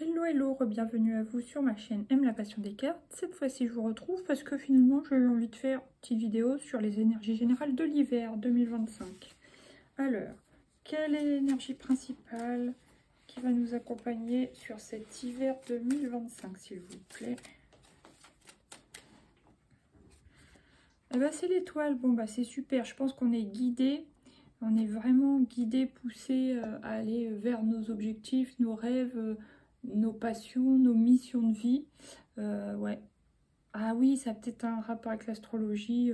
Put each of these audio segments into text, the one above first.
Hello, hello, bienvenue à vous sur ma chaîne Aime la passion des cartes. Cette fois-ci, je vous retrouve parce que finalement, j'ai eu envie de faire une petite vidéo sur les énergies générales de l'hiver 2025. Alors, quelle est l'énergie principale qui va nous accompagner sur cet hiver 2025, s'il vous plaît? Eh ben, c'est l'étoile. Bon, bah, c'est super. Je pense qu'on est guidé. On est vraiment guidé, poussé à aller vers nos objectifs, nos rêves, nos passions, nos missions de vie. Ouais. Ah oui, ça a peut-être un rapport avec l'astrologie,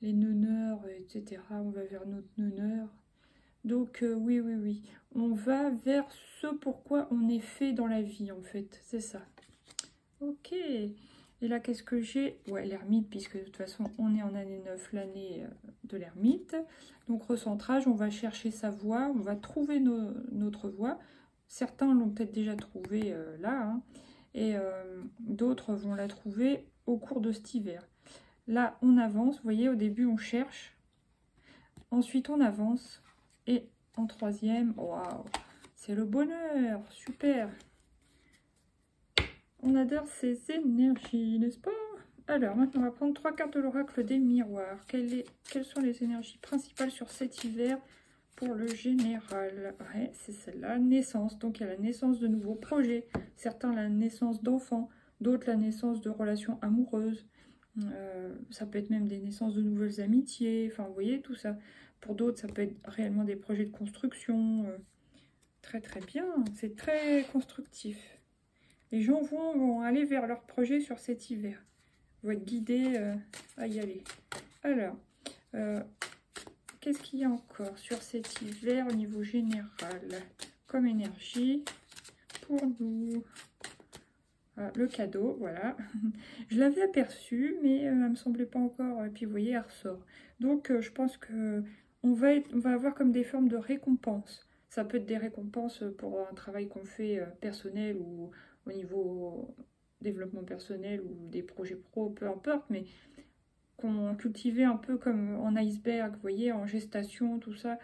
les neuneurs, etc. On va vers notre neuneur. Donc oui, oui, oui. On va vers ce pourquoi on est fait dans la vie, en fait. C'est ça. Ok. Et là, qu'est-ce que j'ai? Ouais, l'ermite, puisque de toute façon, on est en année 9, l'année de l'ermite. Donc, recentrage, on va chercher sa voie, on va trouver notre voie. Certains l'ont peut-être déjà trouvée là, hein, et d'autres vont la trouver au cours de cet hiver. Là, on avance, vous voyez, au début, on cherche. Ensuite, on avance. Et en troisième, waouh, c'est le bonheur, super. On adore ces énergies, n'est-ce pas? Alors, maintenant, on va prendre 3 cartes de l'oracle des miroirs. Quelles sont les énergies principales sur cet hiver pour le général? Ouais, c'est celle-là, naissance. Donc, il y a la naissance de nouveaux projets. Certains, la naissance d'enfants. D'autres, la naissance de relations amoureuses. Ça peut être même des naissances de nouvelles amitiés. Enfin, vous voyez, tout ça. Pour d'autres, ça peut être réellement des projets de construction. Très, très bien. C'est très constructif. Les gens vont aller vers leur projet sur cet hiver. Vous êtes guidés à y aller. Alors, qu'est-ce qu'il y a encore sur cet hiver au niveau général comme énergie pour nous? Le cadeau, voilà. Je l'avais aperçu, mais elle ne me semblait pas encore. Et puis, vous voyez, elle ressort. Donc, je pense que on va avoir comme des formes de récompenses. Ça peut être des récompenses pour un travail qu'on fait personnel ou au niveau développement personnel ou des projets pro, peu importe, mais qu'on cultivait un peu comme en iceberg, vous voyez, en gestation, tout ça.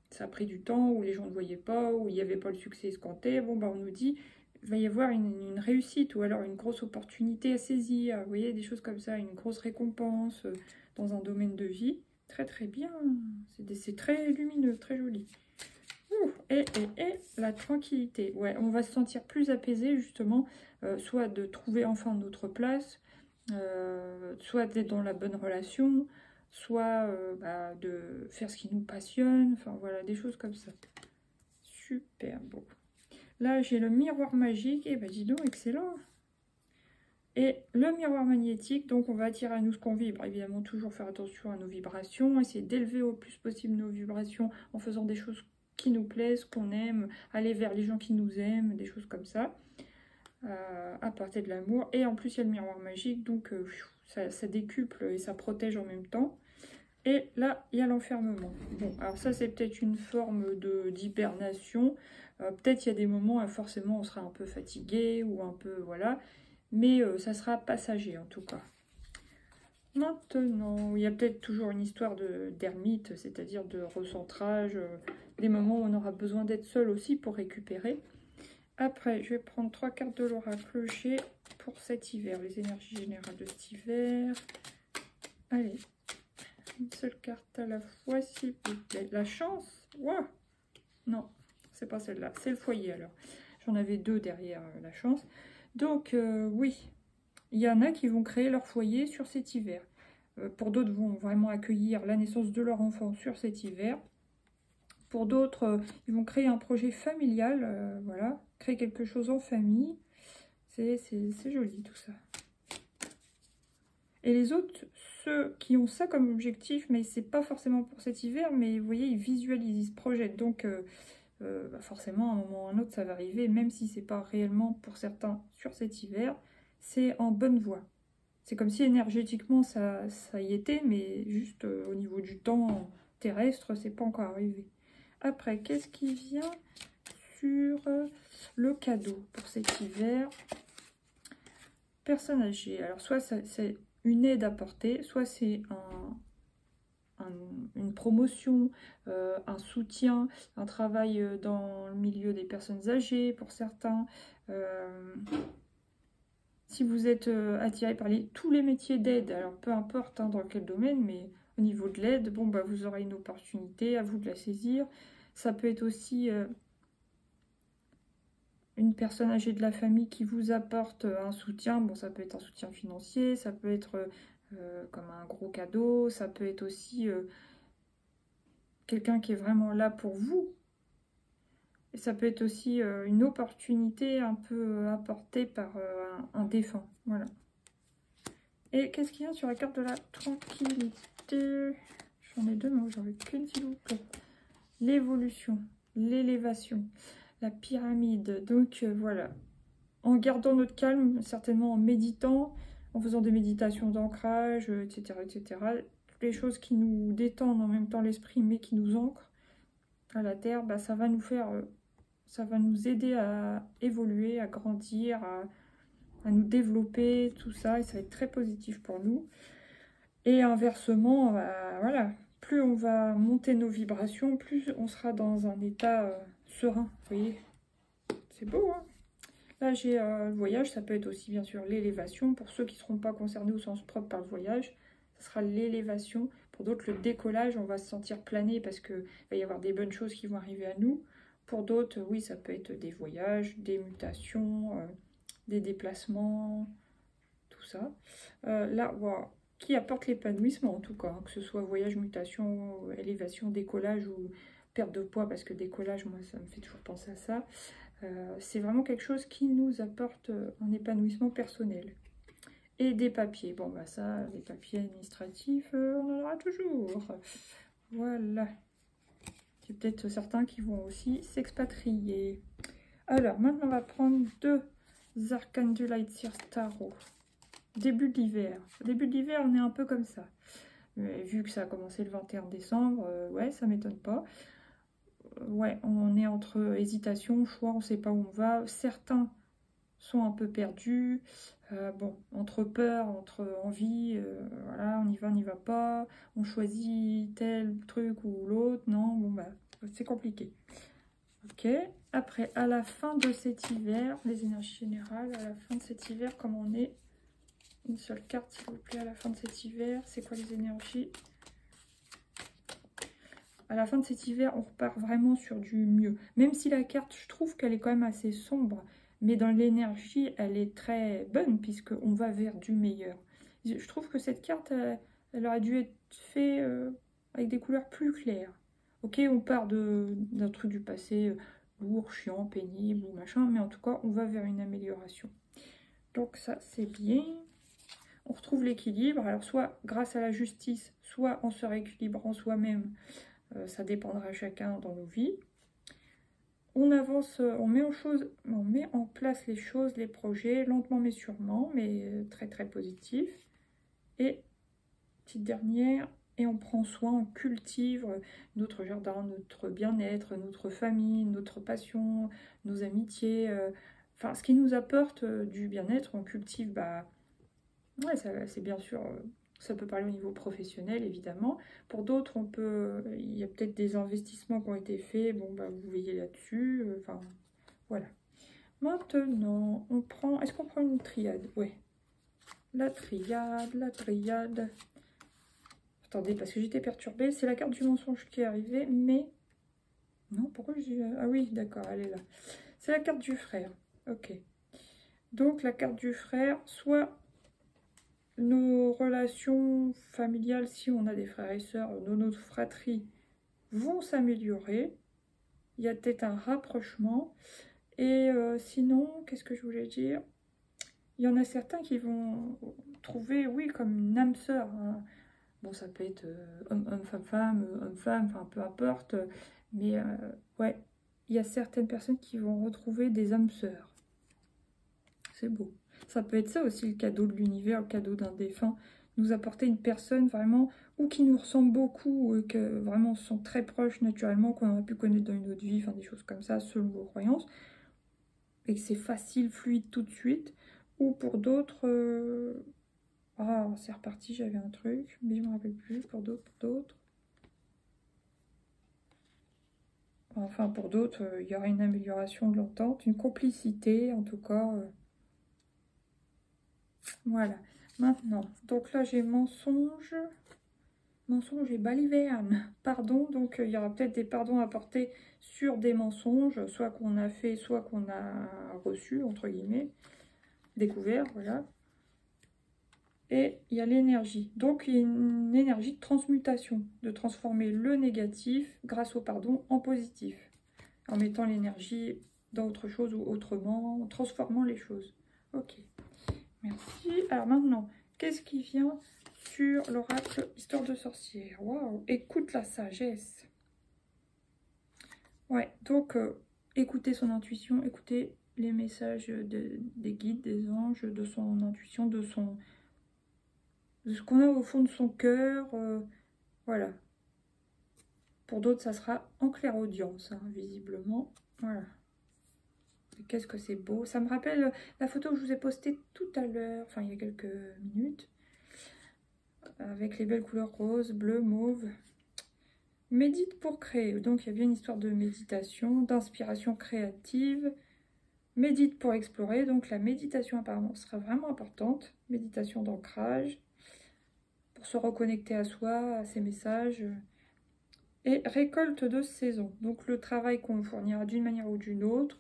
Ça a pris du temps, où les gens ne voyaient pas, où il n'y avait pas le succès escompté. Bon, bah, on nous dit, il va y avoir une réussite ou alors une grosse opportunité à saisir. Vous voyez, des choses comme ça, une grosse récompense dans un domaine de vie. Très, très bien. C'est très lumineux, très joli. Et la tranquillité. Ouais, on va se sentir plus apaisé, justement, soit de trouver enfin notre place, soit d'être dans la bonne relation, soit de faire ce qui nous passionne, enfin voilà, des choses comme ça. Super beau. Là, j'ai le miroir magique, et ben dis donc, excellent. Et le miroir magnétique, donc on va attirer à nous ce qu'on vibre. Évidemment, toujours faire attention à nos vibrations, essayer d'élever au plus possible nos vibrations en faisant des choses qui nous plaisent, qu'on aime, aller vers les gens qui nous aiment, des choses comme ça. Apporter de l'amour. Et en plus, il y a le miroir magique, donc ça décuple et ça protège en même temps. Et là, il y a l'enfermement. Bon, alors ça, c'est peut-être une forme d'hibernation. Peut-être il y a des moments, forcément, on sera un peu fatigué ou un peu, voilà. Mais ça sera passager, en tout cas. Maintenant, il y a peut-être toujours une histoire d'ermite, c'est-à-dire de recentrage, des moments où on aura besoin d'être seul aussi pour récupérer. Après, je vais prendre 3 cartes de l'oracle G pour cet hiver, les énergies générales de cet hiver. Allez, une seule carte à la fois, s'il vous plaît. La chance? Wow. Non, c'est pas celle-là, c'est le foyer alors. J'en avais 2 derrière la chance. Donc, oui, il y en a qui vont créer leur foyer sur cet hiver. Pour d'autres, vont vraiment accueillir la naissance de leur enfant sur cet hiver. Pour d'autres, ils vont créer un projet familial, voilà, créer quelque chose en famille. C'est joli tout ça. Et les autres, ceux qui ont ça comme objectif, mais c'est pas forcément pour cet hiver, mais vous voyez, ils visualisent, ils se projettent. Donc, forcément, à un moment ou à un autre, ça va arriver, même si c'est pas réellement pour certains sur cet hiver, c'est en bonne voie. C'est comme si énergétiquement ça y était, mais juste au niveau du temps terrestre, c'est pas encore arrivé. Après, qu'est-ce qui vient sur le cadeau pour cet hiver? Personne âgée. Alors, soit c'est une aide apportée, soit c'est une promotion, un soutien, un travail dans le milieu des personnes âgées pour certains. Si vous êtes attiré par tous les métiers d'aide, alors peu importe hein, dans quel domaine, mais au niveau de l'aide, bon, bah, vous aurez une opportunité, à vous de la saisir. Ça peut être aussi une personne âgée de la famille qui vous apporte un soutien. Bon, ça peut être un soutien financier, ça peut être comme un gros cadeau, ça peut être aussi quelqu'un qui est vraiment là pour vous. Et ça peut être aussi une opportunité un peu apportée par un défunt. Voilà. Et qu'est-ce qu'il y a sur la carte de la tranquillité? J'en ai deux, mais j'en ai qu'une s'il vous plaît. L'évolution, l'élévation, la pyramide. Donc voilà. En gardant notre calme, certainement en méditant, en faisant des méditations d'ancrage, etc., etc. Toutes les choses qui nous détendent en même temps l'esprit, mais qui nous ancrent à la terre, bah, ça va nous faire... ça va nous aider à évoluer, à grandir, à nous développer, tout ça. Et ça va être très positif pour nous. Et inversement, voilà, plus on va monter nos vibrations, plus on sera dans un état serein. Vous voyez, c'est beau, hein? Là, j'ai le voyage, ça peut être aussi bien sûr l'élévation. Pour ceux qui ne seront pas concernés au sens propre par le voyage, ce sera l'élévation. Pour d'autres, le décollage, on va se sentir planer parce qu'il va y avoir des bonnes choses qui vont arriver à nous. Pour d'autres, oui, ça peut être des voyages, des mutations, des déplacements, tout ça. Là, voilà, qui apporte l'épanouissement en tout cas, hein, que ce soit voyage, mutation, élévation, décollage ou perte de poids, parce que décollage, moi, ça me fait toujours penser à ça. C'est vraiment quelque chose qui nous apporte un épanouissement personnel. Et des papiers. Bon, bah ça, des papiers administratifs, on en aura toujours. Voilà. Il y a peut-être certains qui vont aussi s'expatrier. Alors, maintenant, on va prendre deux arcanes du Light Seers Tarot. Début de l'hiver. Début de l'hiver, on est un peu comme ça. Mais vu que ça a commencé le 21 décembre, ouais, ça m'étonne pas. Ouais, on est entre hésitation, choix, on ne sait pas où on va. Certains sont un peu perdus. Bon, entre peur, entre envie, voilà, on y va pas. On choisit tel truc ou l'autre. Non, bon, bah, c'est compliqué. Ok. Après, à la fin de cet hiver, les énergies générales, à la fin de cet hiver, comme on est, une seule carte, s'il vous plaît, à la fin de cet hiver, c'est quoi les énergies? À la fin de cet hiver, on repart vraiment sur du mieux. Même si la carte, je trouve qu'elle est quand même assez sombre, mais dans l'énergie, elle est très bonne, puisqu'on va vers du meilleur. Je trouve que cette carte, elle aurait dû être faite avec des couleurs plus claires. Ok, on part d'un truc du passé lourd, chiant, pénible, ou machin, mais en tout cas, on va vers une amélioration. Donc ça, c'est bien. On retrouve l'équilibre, alors soit grâce à la justice, soit en se rééquilibrant soi-même, ça dépendra chacun dans nos vies. On avance, on met en place les choses, les projets, lentement mais sûrement, mais très très positif. Et, petite dernière, et on prend soin, on cultive notre jardin, notre bien-être, notre famille, notre passion, nos amitiés, enfin ce qui nous apporte du bien-être, on cultive, bah, ouais, c'est bien sûr, ça peut parler au niveau professionnel, évidemment. Pour d'autres, il y a peut-être des investissements qui ont été faits. Bon, bah, vous veillez là-dessus. Enfin, voilà. Maintenant, on prend... Est-ce qu'on prend une triade? Oui. La triade, la triade. Attendez, parce que j'étais perturbée. C'est la carte du mensonge qui est arrivée, mais... Non, pourquoi je... Ah oui, d'accord, elle est là. C'est la carte du frère. Ok. Donc, la carte du frère, soit... nos relations familiales, si on a des frères et sœurs, notre fratrie, vont s'améliorer. Il y a peut-être un rapprochement. Et sinon, qu'est-ce que je voulais dire? Il y en a certains qui vont trouver, oui, comme une âme sœur. Hein. Bon, ça peut être homme, femme, homme-femme, enfin, peu importe. Mais ouais, il y a certaines personnes qui vont retrouver des âmes sœurs. C'est beau. Ça peut être ça aussi, le cadeau de l'univers, le cadeau d'un défunt. Nous apporter une personne vraiment, ou qui nous ressemble beaucoup, ou que vraiment on se sent très proche naturellement, qu'on aurait pu connaître dans une autre vie, enfin des choses comme ça, selon vos croyances. Et que c'est facile, fluide tout de suite. Ou pour d'autres... Ah, c'est reparti, j'avais un truc, mais je ne me rappelle plus. Pour d'autres... Enfin, pour d'autres, il y aura une amélioration de l'entente, une complicité, en tout cas. Voilà. Maintenant, donc là, j'ai mensonge. Mensonge et baliverne. Pardon, donc il y aura peut-être des pardons à porter sur des mensonges, soit qu'on a fait, soit qu'on a reçu, entre guillemets, découvert, voilà. Et il y a l'énergie. Donc, il y a une énergie de transmutation, de transformer le négatif, grâce au pardon, en positif. En mettant l'énergie dans autre chose ou autrement, en transformant les choses. Ok, merci. Alors maintenant, qu'est-ce qui vient sur l'oracle Histoire de sorcière? Waouh, écoute la sagesse. Ouais, donc, écoutez son intuition, écoutez les messages des guides, des anges, de son intuition, de ce qu'on a au fond de son cœur, voilà. Pour d'autres, ça sera en clairaudience, hein, visiblement. Voilà. Qu'est-ce que c'est beau. Ça me rappelle la photo que je vous ai postée tout à l'heure, enfin il y a quelques minutes, avec les belles couleurs rose, bleu, mauve. Médite pour créer. Donc il y a bien une histoire de méditation, d'inspiration créative. Médite pour explorer. Donc la méditation apparemment sera vraiment importante. Méditation d'ancrage. Pour se reconnecter à soi, à ses messages. Et récolte de saison. Donc le travail qu'on fournira d'une manière ou d'une autre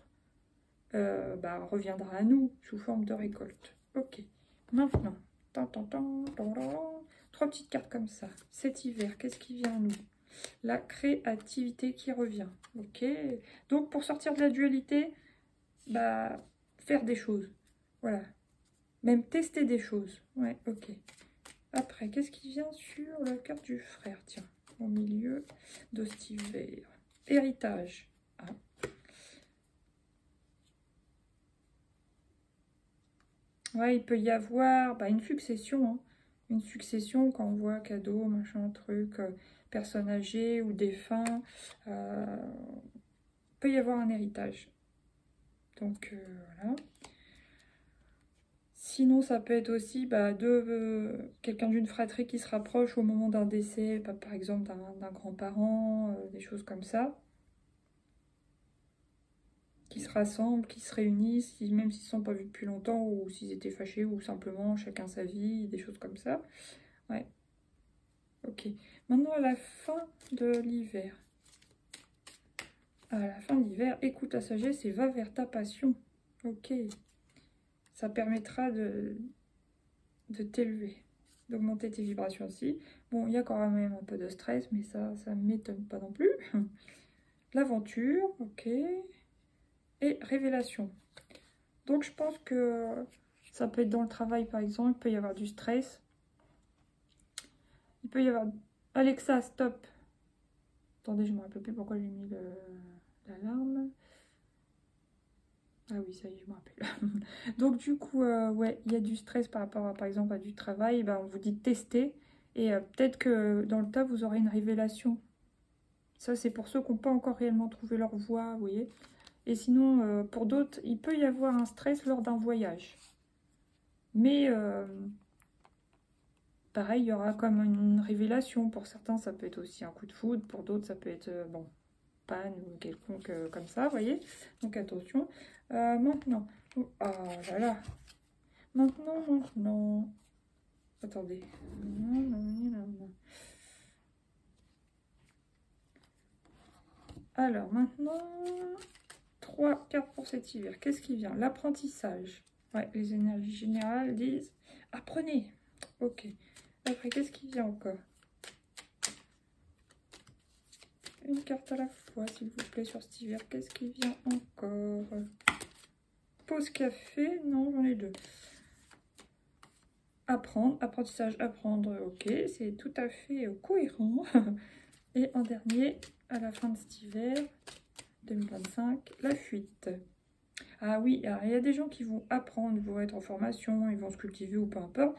reviendra à nous sous forme de récolte. Ok. Maintenant, trois petites cartes comme ça. Cet hiver, qu'est-ce qui vient à nous? La créativité qui revient. Ok. Donc pour sortir de la dualité, faire des choses. Voilà. Même tester des choses. Ouais, ok. Après, qu'est-ce qui vient sur la carte du frère? Tiens, au milieu de cet hiver. Héritage. Ah. Ouais, il peut y avoir une succession. Hein. Une succession quand on voit cadeau, machin, truc, personne âgée ou défunt. Il peut y avoir un héritage. Donc, voilà. Sinon, ça peut être aussi quelqu'un d'une fratrie qui se rapproche au moment d'un décès, par exemple d'un grand-parent, des choses comme ça. Qui se rassemblent, qui se réunissent, même s'ils ne sont pas vus depuis longtemps, ou s'ils étaient fâchés, ou simplement chacun sa vie, des choses comme ça. Ouais. Ok. Maintenant, à la fin de l'hiver. À la fin de l'hiver, écoute la sagesse et va vers ta passion. Ok. Ça permettra de t'élever, d'augmenter tes vibrations aussi. Bon, il y a quand même un peu de stress, mais ça ne m'étonne pas non plus. L'aventure, ok. Et révélation. Donc, je pense que ça peut être dans le travail, par exemple. Il peut y avoir du stress. Il peut y avoir... Alexa, stop. Attendez, je ne me rappelle plus pourquoi j'ai mis l'alarme. Ah oui, ça y est, je me rappelle. Donc du coup, ouais, il y a du stress par rapport, par exemple, à du travail. On vous dit de tester. Et peut-être que dans le tas, vous aurez une révélation. Ça, c'est pour ceux qui n'ont pas encore réellement trouvé leur voie, vous voyez. Et sinon, pour d'autres, il peut y avoir un stress lors d'un voyage. Mais, pareil, il y aura comme une révélation. Pour certains, ça peut être aussi un coup de foudre. Pour d'autres, ça peut être, panne ou quelconque comme ça, vous voyez. Donc, attention. Maintenant. Oh là là. Maintenant. Attendez. Alors, maintenant, 3 cartes pour cet hiver. Qu'est-ce qui vient? L'apprentissage. Ouais, les énergies générales disent apprenez. Ok. Après, qu'est-ce qui vient encore? Une carte à la fois, s'il vous plaît, sur cet hiver. Qu'est-ce qui vient encore? Pause café. Non, j'en ai 2. Apprendre, apprentissage, apprendre. Ok, c'est tout à fait cohérent. Et en dernier, à la fin de cet hiver 2025, la fuite. Ah oui, alors, il y a des gens qui vont apprendre, ils vont être en formation, ils vont se cultiver ou peu importe.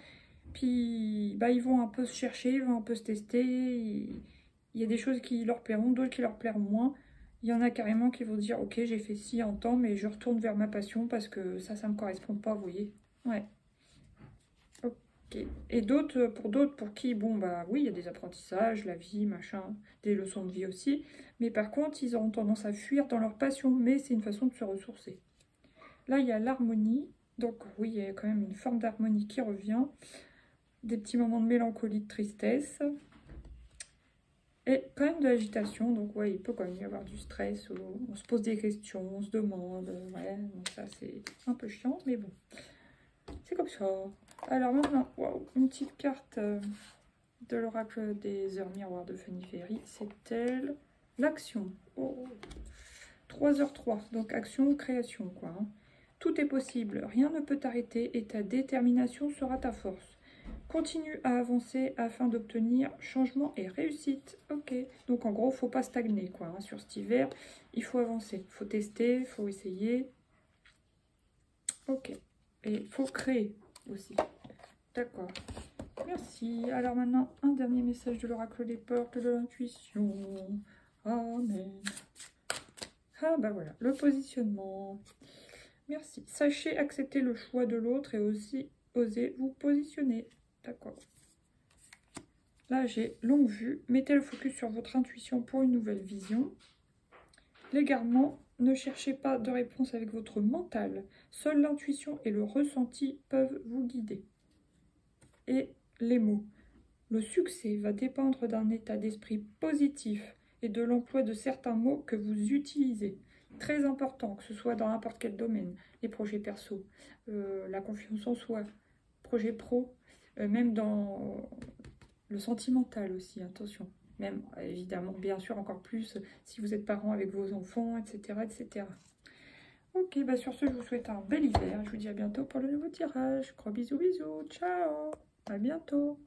Puis, ils vont un peu se chercher, ils vont un peu se tester. Il y a des choses qui leur plairont, d'autres qui leur plairont moins. Il y en a carrément qui vont dire, ok, j'ai fait ci en temps, mais je retourne vers ma passion parce que ça me correspond pas, vous voyez. Ouais. Okay. Et d'autres, pour qui, bon, bah oui, il y a des apprentissages, la vie, machin, des leçons de vie aussi. Mais par contre, ils auront tendance à fuir dans leur passion, mais c'est une façon de se ressourcer. Là, il y a l'harmonie. Donc oui, il y a quand même une forme d'harmonie qui revient. Des petits moments de mélancolie, de tristesse. Et quand même de l'agitation. Donc ouais, il peut quand même y avoir du stress. On se pose des questions, on se demande. Ouais, donc ça c'est un peu chiant, mais bon. C'est comme ça. Alors maintenant, wow, une petite carte de l'oracle des heures miroirs de Fanny Ferry. C'est elle. L'action. Oh. 3h03. Donc action, création, quoi. Hein. Tout est possible. Rien ne peut t'arrêter et ta détermination sera ta force. Continue à avancer afin d'obtenir changement et réussite. Ok. Donc en gros, faut pas stagner, quoi. Hein. Sur cet hiver, il faut avancer. Il faut tester, il faut essayer. Ok. Et il faut créer aussi. D'accord. Merci. Alors maintenant, un dernier message de l'oracle des portes de l'intuition. Amen. Ah bah voilà, le positionnement. Merci. Sachez accepter le choix de l'autre et aussi oser vous positionner. D'accord. Là, j'ai longue vue. Mettez le focus sur votre intuition pour une nouvelle vision. L'égarement, ne cherchez pas de réponse avec votre mental. Seule l'intuition et le ressenti peuvent vous guider. Et les mots. Le succès va dépendre d'un état d'esprit positif et de l'emploi de certains mots que vous utilisez. Très important, que ce soit dans n'importe quel domaine, les projets perso, la confiance en soi, projet pro, même dans le sentimental aussi, attention. Même, évidemment, bien sûr, encore plus si vous êtes parent avec vos enfants, etc. etc. Ok, bah sur ce, je vous souhaite un bel hiver. Je vous dis à bientôt pour le nouveau tirage. Gros bisous, bisous. Ciao. À bientôt.